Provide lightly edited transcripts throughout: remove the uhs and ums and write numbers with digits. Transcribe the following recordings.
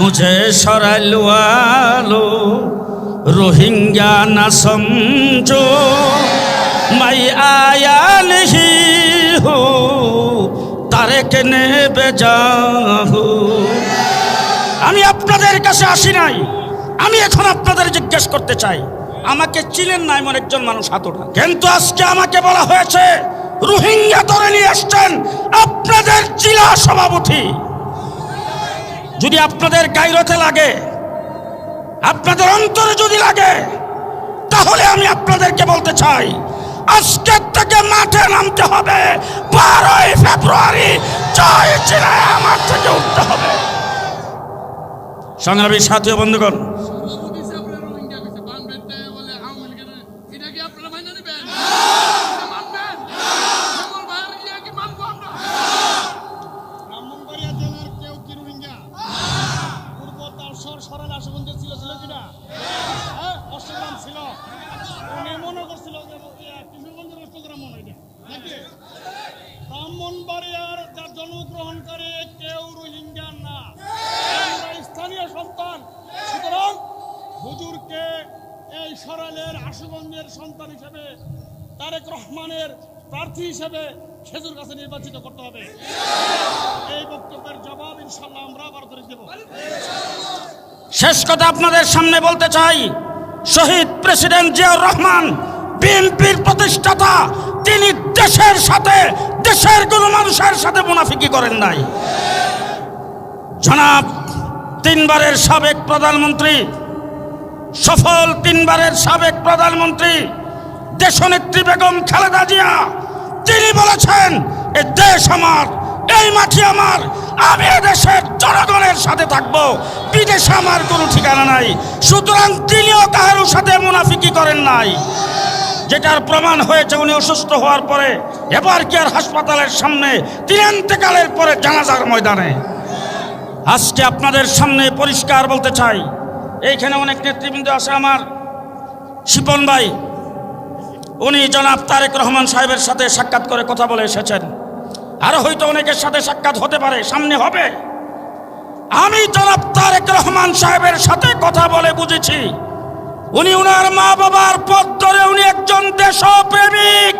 मुझे शरलवा लो रोहिंग्या न समझो मैं आया नहीं हूँ तारेक ने बेजा हूँ। আমি আপনাদের কাছে আসি নাই, আমি এখন আপনাদের জিজ্ঞেস করতে চাই, আমাকে চিনেন না এমন একজন মানুষ হাত ওঠা। কিন্তু আজকে আমাকে বলা হয়েছে রোহিঙ্গা ধরে নিয়ে আসছেন আপনাদের জেলা সভাপতি। যদি আপনাদের গায়রতে লাগে, আপনাদের অন্তরে যদি লাগে, তাহলে আমি আপনাদেরকে বলতে চাই আজকে থেকে মাঠে নামতে হবে। 12ই ফেব্রুয়ারি জয় জেলায় আমার থেকে উঠতে হবে। সংগ্রামী সাথী ও বন্ধুগণ, ব্রাহ্মণবাড়িয়ার যার জন্মগ্রহণকারী কেউ রোহিঙ্গা না, স্থানীয় সন্তান। সুতরাং হুজুরকে এই সরাইলের আশুগঞ্জের সন্তান হিসেবে, তারেক রহমানের প্রার্থী হিসেবে খেজুর কাছে নির্বাচিত করতে হবে। এই বক্তব্যের জবাব ইনশাআল্লাহ আমরা আবার করে দেব। শেষ কথা আপনাদের সামনে বলতে চাই, শহীদ প্রেসিডেন্ট জিয়াউর রহমান বিএনপির প্রতিষ্ঠাতা, তিনি দেশের সাথে, দেশের কোনো মানুষের সাথে মুনাফিকি করেন নাই। জনাব 3 বারের সাবেক প্রধানমন্ত্রী, সফল 3 বারের সাবেক প্রধানমন্ত্রী দেশনেত্রী বেগম খালেদা জিয়া, তিনি বলেছেন এই দেশ আমার, এই মাটি আমার, আমি দেশের জনগণের সাথে থাকব, বিদেশে আমার কোনো ঠিকানা নাই। সুতরাং তিনিও কারোর সাথে মুনাফিকি করেন নাই, যেটার প্রমাণ হয়েছে উনি অসুস্থ হওয়ার পরে এবার কেয়ার হাসপাতালের সামনে, তিনি ইন্তেকালের পরে জানাজার ময়দানে। আজকে আপনাদের সামনে পরিষ্কার বলতে চাই, এইখানে অনেক নেতৃবৃন্দ আছে, আমার শিপন ভাই, উনি জনাব তারেক রহমান সাহেবের সাথে সাক্ষাৎ করে কথা বলে এসেছেন, আরো হয়তো অনেকের সাথে সাক্ষাৎ হতে পারে, সামনে হবে। আমি জনাব তারেক রহমান সাহেবের সাথে কথা বলে বুঝেছি উনি উনার মা বাবার পথ ধরে উনি একজন দেশপ্রেমিক।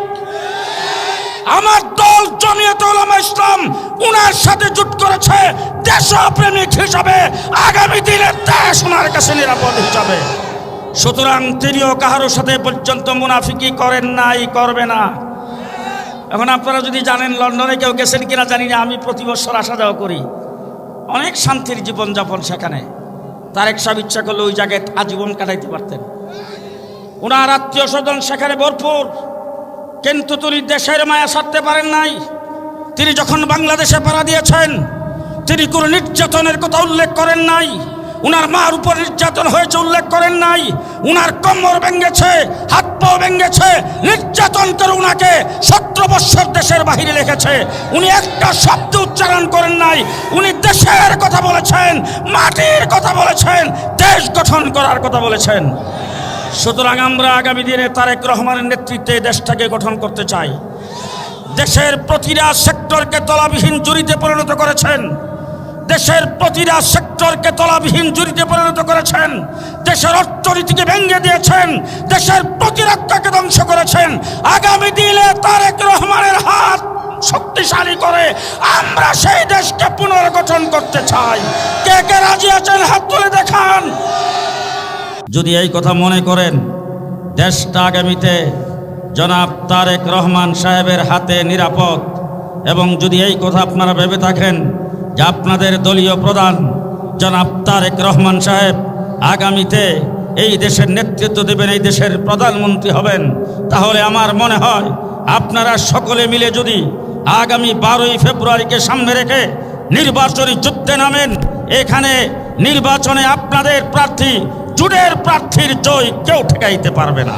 আমার দল জমিয়তে উলামা ইসলাম উনার সাথে জোট করেছে দেশপ্রেমিক হিসাবে, আগামী দিনের দেশ ওনার কাছে নিরাপদ হিসাবে। সুতরাং তিনিও কাহারোর সাথে পর্যন্ত মুনাফিকি করেন নাই, করবে না। এখন আপনারা যদি জানেন, লন্ডনে কেউ গেছেন কিনা জানি না, আমি প্রতি বছর আসা যাওয়া করি, অনেক শান্তির জীবনযাপন সেখানে। তারেক সাহেব ইচ্ছা করলে ওই জায়গায় আজীবন কাটাইতে পারতেন, ওনার আত্মীয় স্বজন সেখানে ভরপুর, কিন্তু তিনি দেশের মায়া ছাড়তে পারেন নাই। তিনি যখন বাংলাদেশে পাড়া দিয়েছেন, তিনি কোনো নির্যাতনের কথা উল্লেখ করেন নাই, উনার মার উপর নির্যাতন হয়েছে উল্লেখ করেন নাই, উনার কোমর ভেঙেছে, হাত পা ভেঙেছে, নির্যাতন করে উনাকে 17 বছর দেশের বাহিরে রেখেছে, উনি একটা শব্দ উচ্চারণ করেন নাই। উনি দেশের কথা বলেছেন, মাটির কথা বলেছেন, দেশ গঠন করার কথা বলেছেন। সুতরাং আমরা আগামী দিনে তারেক রহমানের নেতৃত্বে দেশটাকে গঠন করতে চাই। দেশের প্রতিটা সেক্টরকে তলাবিহীন জুড়িতে পরিণত করেছেন, দেশের প্রতিটা সেক্টরকে তলাবিহীন জুড়িতে পরিণত করেছেন, দেশের অর্থনীতিকে ভেঙে দিয়েছেন, দেশের প্রতিরক্ষাকে ধ্বংস করেছেন। আগামী দিনে তারেক রহমানের হাত শক্তিশালী করে আমরা সেই দেশকে পুনর্গঠন করতে চাই। কে কে রাজি আছেন হাত তুলে দেখান। যদি এই কথা মনে করেন দেশটা আগামীতে জনাব তারেক রহমান সাহেবের হাতে নিরাপদ, এবং যদি এই কথা আপনারা ভেবে থাকেন যে আপনাদের দলীয় প্রধান জনাব তারেক রহমান সাহেব আগামীতে এই দেশের নেতৃত্ব দেবেন, এই দেশের প্রধানমন্ত্রী হবেন, তাহলে আমার মনে হয় আপনারা সকলে মিলে যদি আগামী 12ই ফেব্রুয়ারিকে সামনে রেখে নির্বাচনী যুদ্ধে নামেন, এখানে নির্বাচনে আপনাদের প্রার্থী, জুটের প্রার্থীর জয় কেউ ঠেকাইতে পারবে না।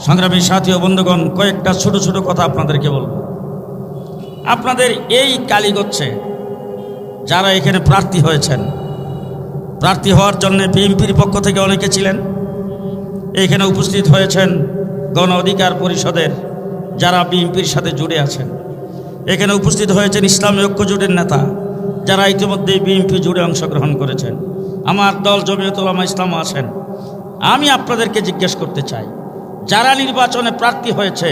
সংগ্রামী সাথী ও বন্ধুগণ, কয়েকটা ছোট ছোট কথা আপনাদেরকে বলবো। আপনাদের এই কালীগঞ্জে যারা এখানে প্রার্থী হয়েছেন, প্রার্থী হওয়ার জন্য বিএনপির পক্ষ থেকে অনেকে ছিলেন, এখানে উপস্থিত হয়েছেন গণ অধিকার পরিষদের যারা বিএনপির সাথে জুড়ে আছেন, এখানে উপস্থিত হয়েছেন ইসলামী ঐক্য জোটের নেতা, যারা ইতিমধ্যে বিএনপি জুড়ে অংশগ্রহণ করেছেন, আমার দল জমিয়ত উলামা ইসলাম আছেন, আমি আপনাদেরকে জিজ্ঞেস করতে চাই, যারা নির্বাচনে প্রার্থী হয়েছে,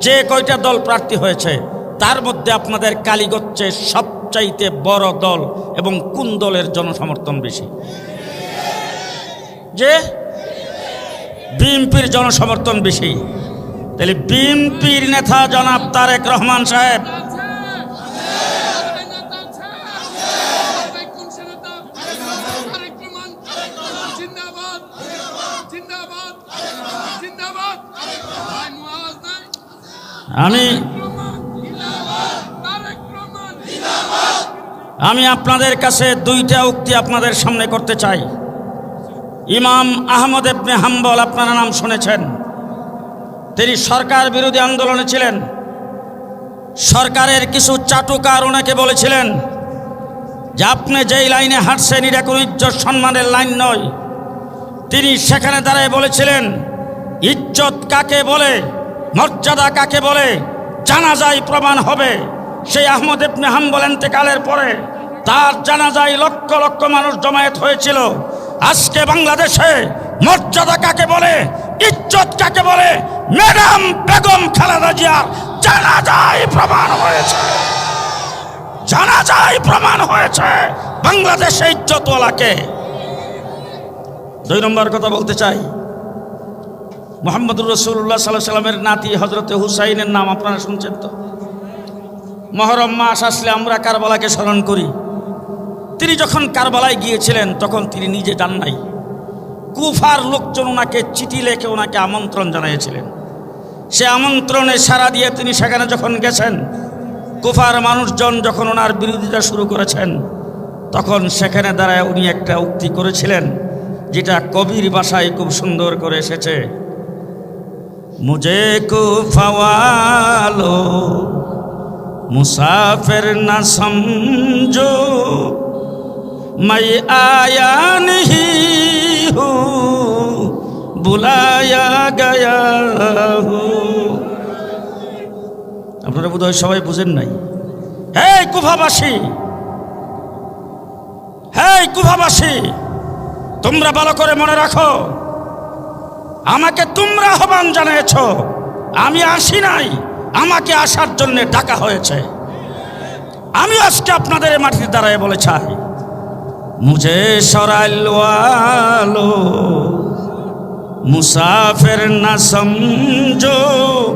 যে কয়টা দল প্রার্থী হয়েছে, তার মধ্যে আপনাদের কালীগঞ্জে সবচাইতে বড় দল এবং কোন দলের জনসমর্থন বেশি? যে বিএনপির জনসমর্থন বেশি। তাহলে বিএনপির নেতা জনাব তারেক রহমান সাহেব আমি আপনাদের কাছে দুইটা উক্তি আপনাদের সামনে করতে চাই। ইমাম আহমদ ইবনে হাম্বল, আপনারা নাম শুনেছেন, তিনি সরকার বিরোধী আন্দোলনে ছিলেন। সরকারের কিছু চাটুকার ওনাকে বলেছিলেন যে আপনি যেই লাইনে হাঁটছেন এটা কোনো ইজ্জত সম্মানের লাইন নয়। তিনি সেখানে দাঁড়ায় বলেছিলেন, ইজ্জত কাকে বলে, মর্যাদা কাকে বলে, জানাজায় প্রমাণ হবে। সেই আহমদ ইবনে হাম্বল ইন্তেকালের পরে তার জানাজায় লক্ষ লক্ষ মানুষ জমায়েত হয়েছিল। আজকে বাংলাদেশে মর্যাদা কাকে বলে, ইজ্জত কাকে বলে, ম্যাডাম বেগম খালেদা জিয়ার জানাজায় প্রমাণ হয়েছে। জানাজায় প্রমাণ হয়েছে বাংলাদেশে ইজ্জতওয়ালাকে। দুই নম্বর কথা বলতে চাই, মুহাম্মদুর রাসূলুল্লাহ সাল্লাল্লাহু আলাইহি সাল্লামের নাতি হযরতে হুসাইনের নাম আপনারা শুনছেন তো। মুহররম মাস আসলে আমরা কারবালাকে স্মরণ করি। তিনি যখন কারবালায় গিয়েছিলেন তখন তিনি নিজে যান নাই, কুফার লোকজন ওনাকে চিঠি লেখে ওনাকে আমন্ত্রণ জানিয়েছিলেন। সে আমন্ত্রণে সাড়া দিয়ে তিনি সেখানে যখন গেছেন, কুফার মানুষজন যখন ওনার বিরোধিতা শুরু করেছেন, তখন সেখানে দাঁড়ায় উনি একটা উক্তি করেছিলেন, যেটা কবির ভাষায় খুব সুন্দর করে এসেছে। মুঝে কুফাওয়ালো মুসাফির না সমঝো, मैं आया नहीं हूँ बुलाया गया हूँ। আপনারা বোধহয় সবাই বুঝেন নাই। হে কুফাবাসী, হে কুফাবাসী, তোমরা ভালো করে মনে রাখো, আমাকে তোমরা আহ্বান জানিয়েছ, আমি আসি নাই, আমাকে আসার জন্য ডাকা হয়েছে। আমি আজকে আপনাদের মাটির দ্বারায় বলে চাই, मुझे शराल वालो मुसाफिर न समझो।